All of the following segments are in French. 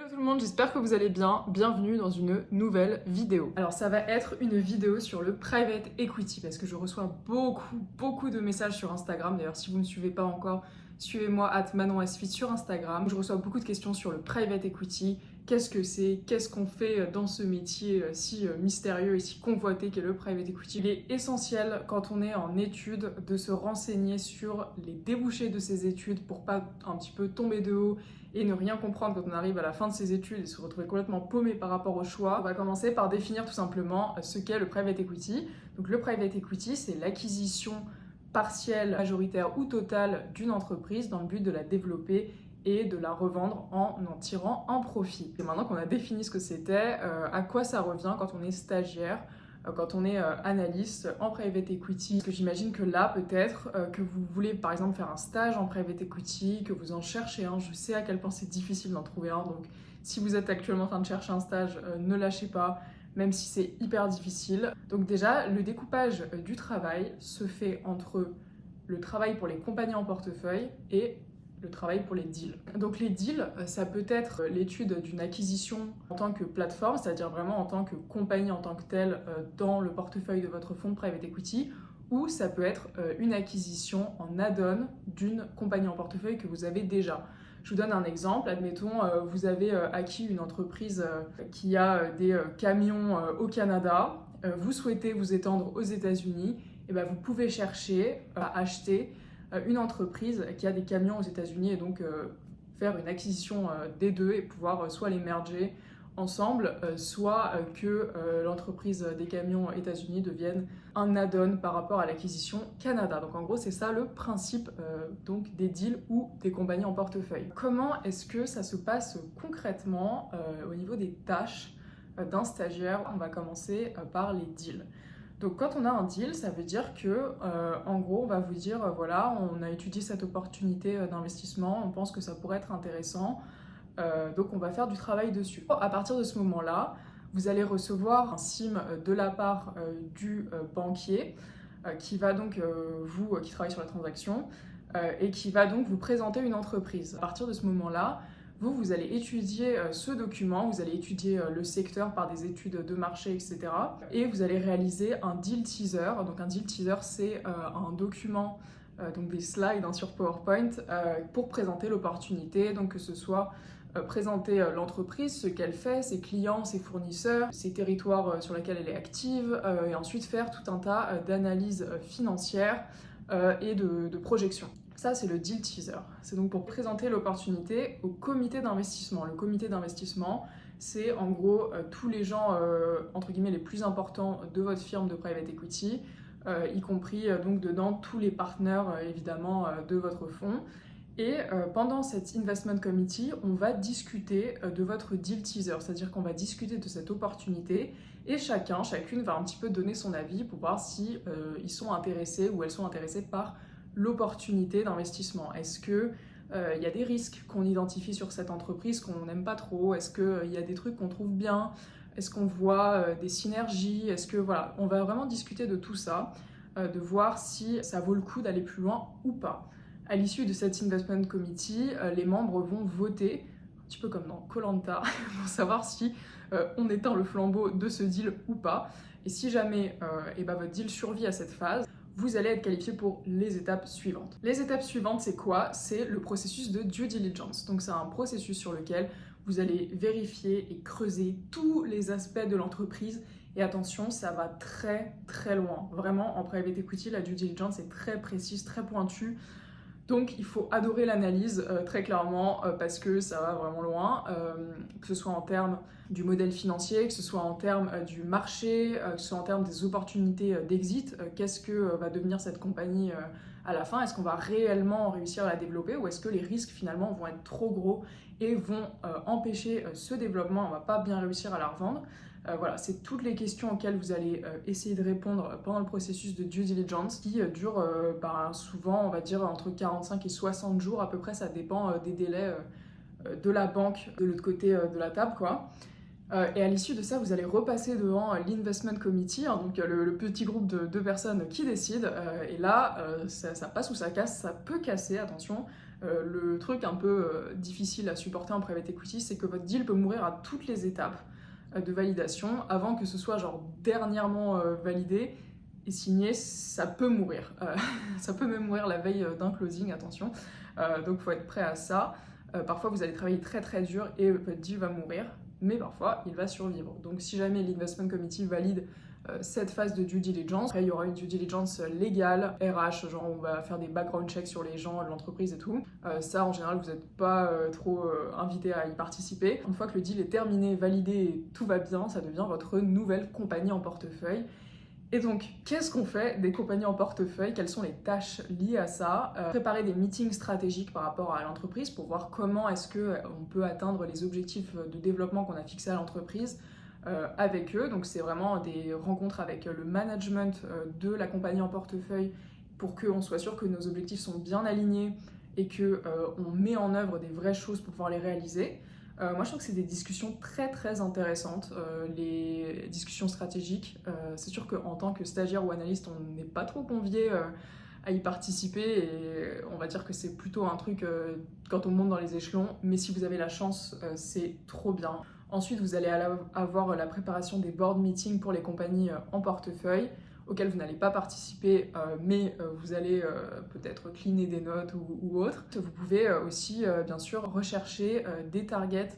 Hello tout le monde, j'espère que vous allez bien. Bienvenue dans une nouvelle vidéo. Alors ça va être une vidéo sur le private equity parce que je reçois beaucoup de messages sur Instagram. D'ailleurs, si vous ne me suivez pas encore, suivez-moi @ManonSFit sur Instagram. Je reçois beaucoup de questions sur le private equity. Qu'est-ce que c'est? Qu'est-ce qu'on fait dans ce métier si mystérieux et si convoité qu'est le private equity? Il est essentiel quand on est en études de se renseigner sur les débouchés de ces études pour pas un petit peu tomber de haut et ne rien comprendre quand on arrive à la fin de ses études et se retrouver complètement paumé par rapport au choix. On va commencer par définir tout simplement ce qu'est le private equity. Donc le private equity, c'est l'acquisition partielle, majoritaire ou totale d'une entreprise dans le but de la développer et de la revendre en tirant un profit. Et maintenant qu'on a défini ce que c'était, à quoi ça revient quand on est stagiaire, quand on est analyste en private equity. Parce que j'imagine que là, peut-être, que vous voulez par exemple faire un stage en private equity, que vous en cherchez un. Je sais à quel point c'est difficile d'en trouver un, donc si vous êtes actuellement en train de chercher un stage, ne lâchez pas, même si c'est hyper difficile. Donc déjà, le découpage du travail se fait entre le travail pour les compagnies en portefeuille et le travail pour les deals. Donc les deals, ça peut être l'étude d'une acquisition en tant que plateforme, c'est-à-dire vraiment en tant que compagnie en tant que telle dans le portefeuille de votre fonds de private equity, ou ça peut être une acquisition en add-on d'une compagnie en portefeuille que vous avez déjà. Je vous donne un exemple, admettons, vous avez acquis une entreprise qui a des camions au Canada, vous souhaitez vous étendre aux États-Unis, et bien vous pouvez chercher à acheter une entreprise qui a des camions aux États-Unis et donc faire une acquisition des deux et pouvoir soit les merger ensemble, soit que l'entreprise des camions États-Unis devienne un add-on par rapport à l'acquisition Canada. Donc en gros, c'est ça le principe donc des deals ou des compagnies en portefeuille. Comment est-ce que ça se passe concrètement au niveau des tâches d'un stagiaire? On va commencer par les deals. Donc quand on a un deal, ça veut dire que, en gros, on va vous dire, voilà, on a étudié cette opportunité d'investissement, on pense que ça pourrait être intéressant, donc on va faire du travail dessus. À partir de ce moment-là, vous allez recevoir un SIM de la part du banquier qui va donc, qui travaille sur la transaction, et qui va donc vous présenter une entreprise. À partir de ce moment-là, vous allez étudier ce document, vous allez étudier le secteur par des études de marché, etc. Et vous allez réaliser un deal teaser. Donc un deal teaser, c'est un document, donc des slides sur PowerPoint, pour présenter l'opportunité, donc que ce soit présenter l'entreprise, ce qu'elle fait, ses clients, ses fournisseurs, ses territoires sur lesquels elle est active, et ensuite faire tout un tas d'analyses financières et de projections. Ça, c'est le deal teaser. C'est donc pour présenter l'opportunité au comité d'investissement. Le comité d'investissement, c'est en gros tous les gens, entre guillemets, les plus importants de votre firme de private equity, y compris donc dedans tous les partenaires, évidemment, de votre fonds. Et pendant cet investment committee, on va discuter de votre deal teaser, c'est-à-dire qu'on va discuter de cette opportunité et chacune va un petit peu donner son avis pour voir si ils sont intéressés ou elles sont intéressées par l'opportunité d'investissement. Est-ce qu'il y a des risques qu'on identifie sur cette entreprise qu'on n'aime pas trop? Est-ce qu'il y a des trucs qu'on trouve bien? Est-ce qu'on voit des synergies? Est-ce que voilà, on va vraiment discuter de tout ça, de voir si ça vaut le coup d'aller plus loin ou pas. À l'issue de cet investment committee, les membres vont voter, un petit peu comme dans koh pour savoir si on éteint le flambeau de ce deal ou pas. Et si jamais votre deal survit à cette phase, vous allez être qualifié pour les étapes suivantes. Les étapes suivantes, c'est quoi? C'est le processus de due diligence. Donc c'est un processus sur lequel vous allez vérifier et creuser tous les aspects de l'entreprise. Et attention, ça va très loin. Vraiment, en private equity, la due diligence est très précise, très pointue. Donc il faut adorer l'analyse très clairement parce que ça va vraiment loin, que ce soit en termes du modèle financier, que ce soit en termes du marché, que ce soit en termes des opportunités d'exit. Qu'est-ce que va devenir cette compagnie à la fin? Est-ce qu'on va réellement réussir à la développer ou est-ce que les risques finalement vont être trop gros et vont empêcher ce développement? On ne va pas bien réussir à la revendre. Voilà, c'est toutes les questions auxquelles vous allez essayer de répondre pendant le processus de due diligence qui dure souvent, on va dire, entre 45 et 60 jours à peu près, ça dépend des délais de la banque de l'autre côté de la table, quoi. Et à l'issue de ça, vous allez repasser devant l'investment committee, hein, donc le petit groupe de 2 personnes qui décident. Et là, ça passe ou ça casse, ça peut casser, attention. Le truc un peu difficile à supporter en private equity, c'est que votre deal peut mourir à toutes les étapes de validation avant que ce soit genre dernièrement validé et signé, ça peut mourir. Ça peut même mourir la veille d'un closing, attention. Donc il faut être prêt à ça. Parfois vous allez travailler très très dur et votre deal va mourir, mais parfois il va survivre. Donc si jamais l'investment committee valide cette phase de due diligence, après il y aura une due diligence légale, RH, genre on va faire des background checks sur les gens, l'entreprise et tout. Ça en général vous n'êtes pas trop invité à y participer. Une fois que le deal est terminé, validé et tout va bien, ça devient votre nouvelle compagnie en portefeuille. Et donc, qu'est-ce qu'on fait des compagnies en portefeuille? Quelles sont les tâches liées à ça? Préparer des meetings stratégiques par rapport à l'entreprise pour voir comment est-ce qu'on peut atteindre les objectifs de développement qu'on a fixés à l'entreprise avec eux. Donc c'est vraiment des rencontres avec le management de la compagnie en portefeuille pour qu'on soit sûr que nos objectifs sont bien alignés et qu'on met en œuvre des vraies choses pour pouvoir les réaliser. Moi je trouve que c'est des discussions très très intéressantes, les discussions stratégiques. C'est sûr qu'en tant que stagiaire ou analyste, on n'est pas trop convié à y participer et on va dire que c'est plutôt un truc quand on monte dans les échelons, mais si vous avez la chance, c'est trop bien. Ensuite, vous allez avoir la préparation des board meetings pour les compagnies en portefeuille, auxquelles vous n'allez pas participer, mais vous allez peut-être cleaner des notes ou autre. Vous pouvez aussi, bien sûr, rechercher des targets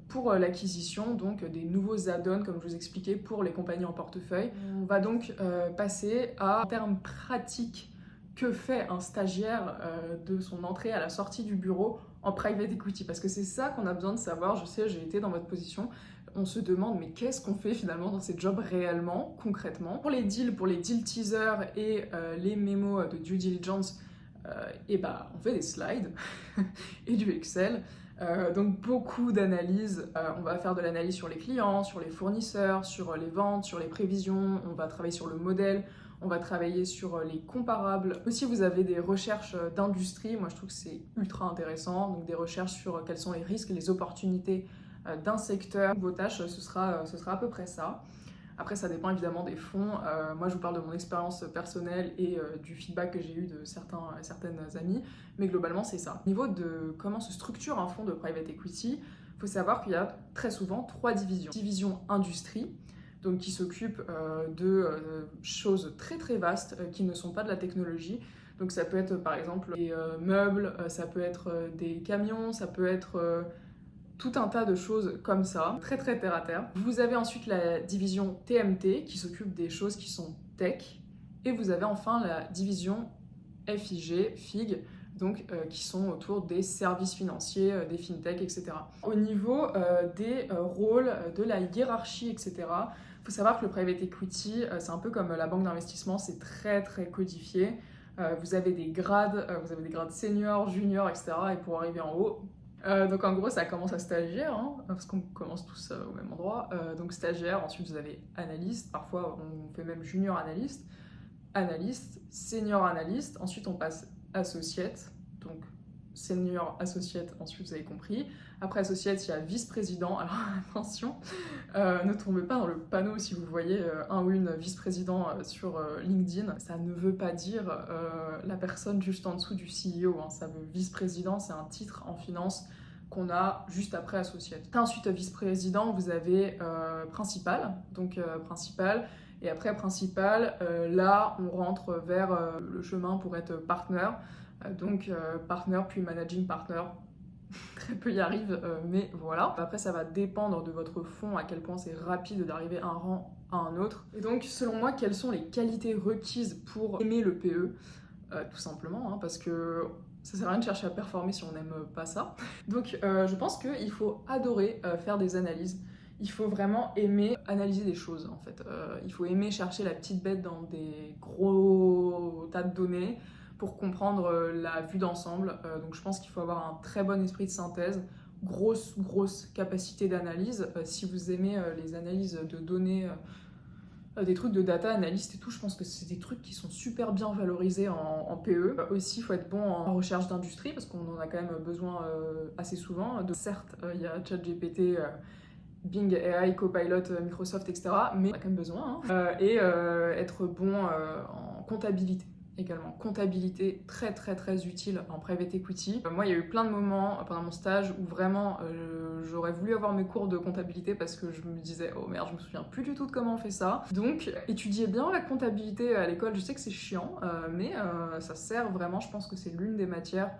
pour l'acquisition, donc des nouveaux add-ons, comme je vous expliquais, pour les compagnies en portefeuille. On va donc passer à un terme pratique. Que fait un stagiaire de son entrée à la sortie du bureau en private equity? Parce que c'est ça qu'on a besoin de savoir. Je sais, j'ai été dans votre position. On se demande, mais qu'est-ce qu'on fait finalement dans ces jobs réellement, concrètement? Pour les deal teasers et les mémos de due diligence, on fait des slides et du Excel. Donc beaucoup d'analyses. On va faire de l'analyse sur les clients, sur les fournisseurs, sur les ventes, sur les prévisions. On va travailler sur le modèle. On va travailler sur les comparables. Aussi, vous avez des recherches d'industrie. Moi, je trouve que c'est ultra intéressant. Donc, des recherches sur quels sont les risques et les opportunités d'un secteur. Vos tâches, ce sera à peu près ça. Après, ça dépend évidemment des fonds. Moi, je vous parle de mon expérience personnelle et du feedback que j'ai eu de certaines amies. Mais globalement, c'est ça. Au niveau de comment se structure un fonds de private equity, il faut savoir qu'il y a très souvent 3 divisions. Division industrie, donc qui s'occupe de choses très très vastes qui ne sont pas de la technologie. Donc ça peut être par exemple des meubles, ça peut être des camions, ça peut être tout un tas de choses comme ça, très très terre à terre. Vous avez ensuite la division TMT qui s'occupe des choses qui sont tech, et vous avez enfin la division FIG, donc qui sont autour des services financiers, des fintech, etc. Au niveau des rôles, de la hiérarchie, etc., il faut savoir que le private equity, c'est un peu comme la banque d'investissement, c'est très très codifié. Vous avez des grades seniors, juniors, etc. Et pour arriver en haut, donc en gros ça commence à stagiaire, hein, parce qu'on commence tous au même endroit. Donc stagiaire, ensuite vous avez analyste, parfois on fait même junior analyste, senior analyste, ensuite on passe associate, donc senior associate, ensuite vous avez compris. Après associate, il y a vice-président. Alors attention, ne tombez pas dans le panneau si vous voyez un ou une vice-président sur LinkedIn. Ça ne veut pas dire la personne juste en dessous du CEO, hein. Ça veut vice-président, c'est un titre en finance qu'on a juste après associate. Ensuite vice-président, vous avez principal, donc principal. Et après principal, là on rentre vers le chemin pour être partner. Donc partner puis managing partner, très peu y arrivent, mais voilà. Après ça va dépendre de votre fonds, à quel point c'est rapide d'arriver à un rang à un autre. Et donc selon moi, quelles sont les qualités requises pour aimer le PE? Tout simplement, hein, parce que ça sert à rien de chercher à performer si on n'aime pas ça. Donc je pense qu'il faut adorer faire des analyses. Il faut vraiment aimer analyser des choses en fait. Il faut aimer chercher la petite bête dans des gros tas de données pour comprendre la vue d'ensemble. Donc je pense qu'il faut avoir un très bon esprit de synthèse, grosse capacité d'analyse. Si vous aimez les analyses de données, des trucs de data analyst et tout, je pense que c'est des trucs qui sont super bien valorisés en PE. Aussi, il faut être bon en recherche d'industrie, parce qu'on en a quand même besoin assez souvent. Certes, il y a ChatGPT, Bing AI, Copilot, Microsoft, etc. Mais on a quand même besoin. Et être bon en comptabilité. également comptabilité, très très très utile en private equity. Moi, il y a eu plein de moments pendant mon stage où vraiment j'aurais voulu avoir mes cours de comptabilité parce que je me disais oh merde, je me souviens plus du tout de comment on fait ça. Donc étudiez bien la comptabilité à l'école, je sais que c'est chiant, mais ça sert vraiment, je pense que c'est l'une des matières,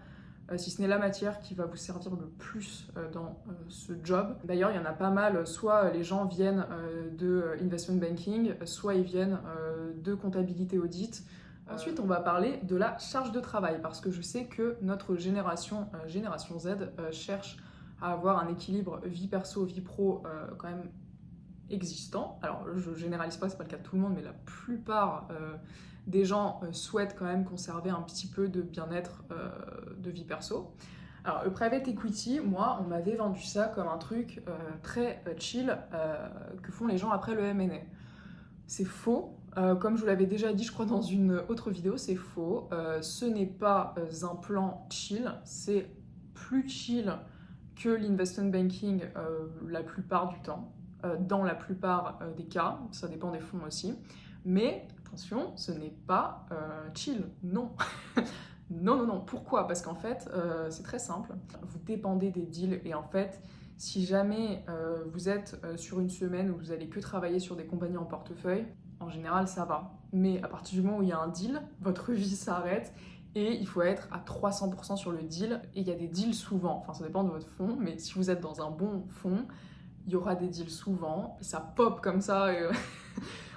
si ce n'est la matière qui va vous servir le plus dans ce job. D'ailleurs, il y en a pas mal, soit les gens viennent de investment banking, soit ils viennent de comptabilité audit. Ensuite, on va parler de la charge de travail, parce que je sais que notre génération, génération Z, cherche à avoir un équilibre vie perso, vie pro quand même existant. Alors, je généralise pas, c'est pas le cas de tout le monde, mais la plupart des gens souhaitent quand même conserver un petit peu de bien-être de vie perso. Alors, le private equity, moi, on m'avait vendu ça comme un truc très chill que font les gens après le M&A. C'est faux. Comme je vous l'avais déjà dit, je crois, dans une autre vidéo, c'est faux. Ce n'est pas un plan chill, c'est plus chill que l'investment banking la plupart du temps, dans la plupart des cas, ça dépend des fonds aussi. Mais attention, ce n'est pas chill, non. Non, non, non. Pourquoi? Parce qu'en fait, c'est très simple. Vous dépendez des deals et en fait, si jamais vous êtes sur une semaine où vous allez que travailler sur des compagnies en portefeuille, en général, ça va. Mais à partir du moment où il y a un deal, votre vie s'arrête et il faut être à 300% sur le deal. Et il y a des deals souvent, enfin ça dépend de votre fonds, mais si vous êtes dans un bon fonds, il y aura des deals souvent. Ça pop comme ça. Et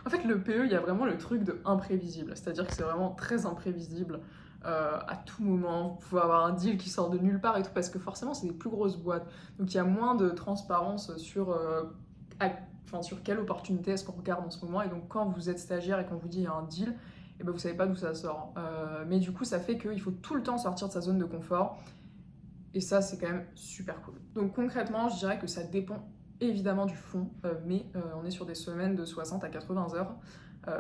en fait, le PE, il y a vraiment le truc de imprévisible. C'est-à-dire que c'est vraiment très imprévisible. À tout moment, vous pouvez avoir un deal qui sort de nulle part et tout, parce que forcément, c'est des plus grosses boîtes. Donc il y a moins de transparence sur sur quelle opportunité est-ce qu'on regarde en ce moment. Et donc quand vous êtes stagiaire et qu'on vous dit il y a un deal, et ben vous savez pas d'où ça sort. Mais du coup ça fait qu'il faut tout le temps sortir de sa zone de confort. Et ça c'est quand même super cool. Donc concrètement je dirais que ça dépend évidemment du fond, mais on est sur des semaines de 60 à 80 heures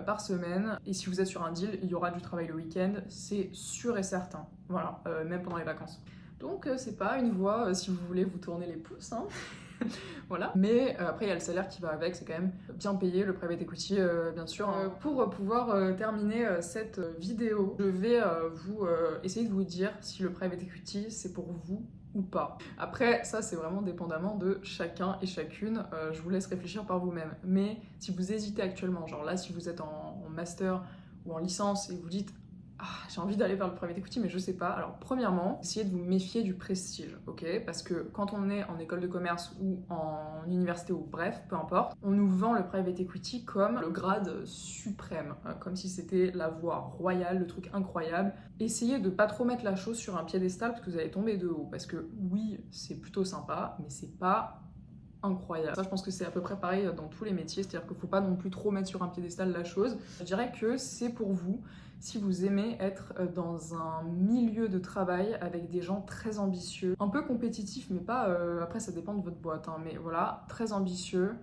par semaine. Et si vous êtes sur un deal, il y aura du travail le week-end, c'est sûr et certain. Voilà, même pendant les vacances. Donc c'est pas une voie si vous voulez vous tourner les pouces, hein. Voilà. Mais après, il y a le salaire qui va avec, c'est quand même bien payé, le private equity, bien sûr. Pour pouvoir terminer cette vidéo, je vais essayer de vous dire si le private equity, c'est pour vous ou pas. Après, ça, c'est vraiment dépendamment de chacun et chacune. Je vous laisse réfléchir par vous-même. Mais si vous hésitez actuellement, genre là, si vous êtes en master ou en licence et vous dites j'ai envie d'aller vers le private equity, mais je sais pas. Alors, premièrement, essayez de vous méfier du prestige, ok? Parce que quand on est en école de commerce ou en université ou bref, peu importe, on nous vend le private equity comme le grade suprême, comme si c'était la voie royale, le truc incroyable. Essayez de pas trop mettre la chose sur un piédestal parce que vous allez tomber de haut. Parce que oui, c'est plutôt sympa, mais c'est pas incroyable. Ça, je pense que c'est à peu près pareil dans tous les métiers, c'est-à-dire qu'il ne faut pas non plus trop mettre sur un piédestal la chose. Je dirais que c'est pour vous si vous aimez être dans un milieu de travail avec des gens très ambitieux, un peu compétitifs, mais pas... après, ça dépend de votre boîte, hein, mais voilà, très ambitieux,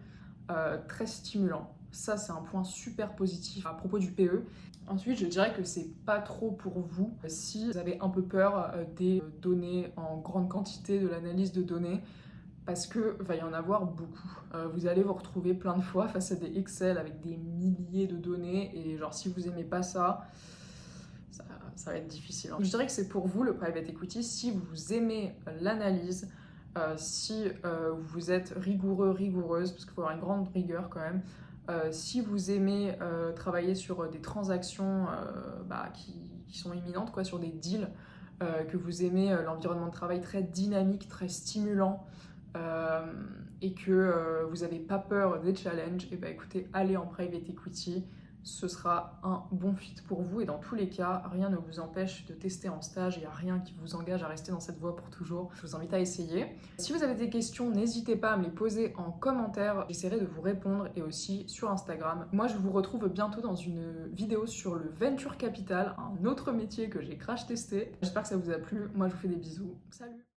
très stimulant. Ça, c'est un point super positif à propos du PE. Ensuite, je dirais que c'est pas trop pour vous si vous avez un peu peur des données en grande quantité, de l'analyse de données, parce que va y en avoir beaucoup. Vous allez vous retrouver plein de fois face à des Excel avec des milliers de données et genre si vous aimez pas ça, ça va être difficile. Je dirais que c'est pour vous le private equity si vous aimez l'analyse, si vous êtes rigoureux, rigoureuse, parce qu'il faut avoir une grande rigueur quand même, si vous aimez travailler sur des transactions qui sont imminentes, quoi, sur des deals, que vous aimez l'environnement de travail très dynamique, très stimulant, et que vous n'avez pas peur des challenges, et bah écoutez, allez en private equity, ce sera un bon fit pour vous et dans tous les cas, rien ne vous empêche de tester en stage, il n'y a rien qui vous engage à rester dans cette voie pour toujours. Je vous invite à essayer. Si vous avez des questions, n'hésitez pas à me les poser en commentaire, j'essaierai de vous répondre et aussi sur Instagram. Moi, je vous retrouve bientôt dans une vidéo sur le venture capital, un autre métier que j'ai crash testé. J'espère que ça vous a plu. Moi, je vous fais des bisous. Salut!